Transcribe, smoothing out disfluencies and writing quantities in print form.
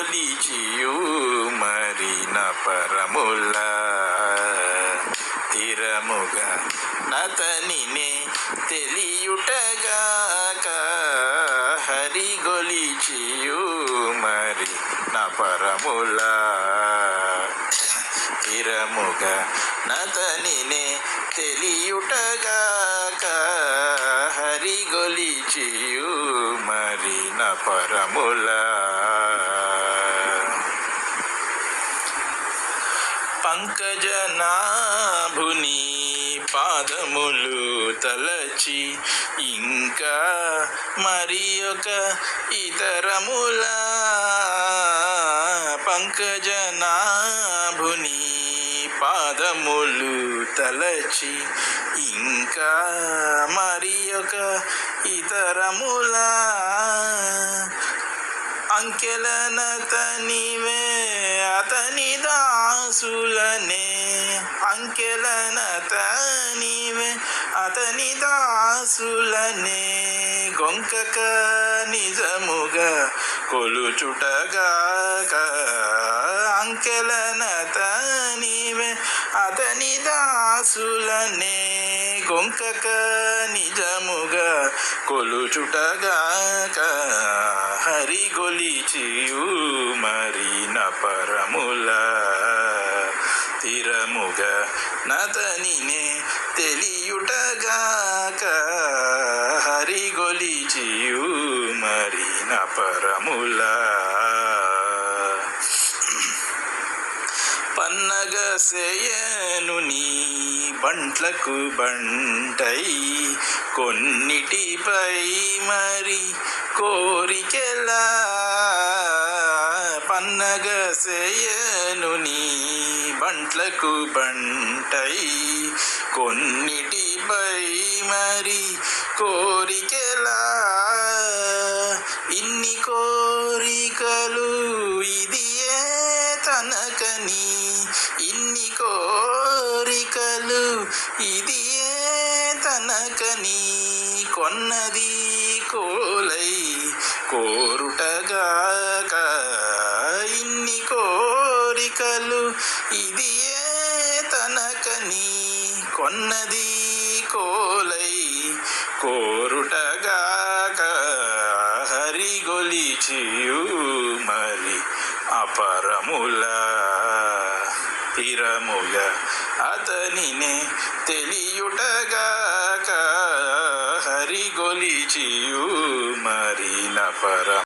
హరిగొలిచియు మరిన పరముల తిరముగా నతనినే తెలియుటగాక హరిగొలిచియు మరిన పరముల తిరముగా నతనినే తెలియుటగాక హరిగొలిచియు మరిన పరముల పంకజనాభుని పాదములు తలచి ఇంకా మరి ఒక ఇతరముల పంకజనాభుని పాదములు తలచి ఇంకా మరి ఒక ఇతరముల అంకెలనతనివే అతని దాసులనే అంకెలనతనివే అతని దాసులనే గొంకక నిజముగా కొలుచుటగాక అంకెలనతనివే అతని దాసులనే గొంకక నిజముగా కొలుచుటగాక హరిగొలిచియు మరిన పరముల తిరముగా నతనినే తెలియుటగాక హరిగొలిచియు మరిన పరముల పన్నగసేయనుని బంట్లకు బంటై కొన్నిటిపై మరి కోరికెలా పన్నగసేయనుని బంట్లకు బంటై కొన్నిటిపై మరి కోరికెలా ఇన్ని కోరికలు ఇదియే తనకని ఇన్ని కోరికలు ఇదియే తనకని కొన్నది కోలై కోరుటగాక ఇన్ని కోరికలు ఇదియే తనకని కొన్నది కోలై కోరుటగాక హరిగొలిచియు మరి అపరముల తిరముగా అతనినే తెలియుటగాక హరిగొలిచియు మరిన పర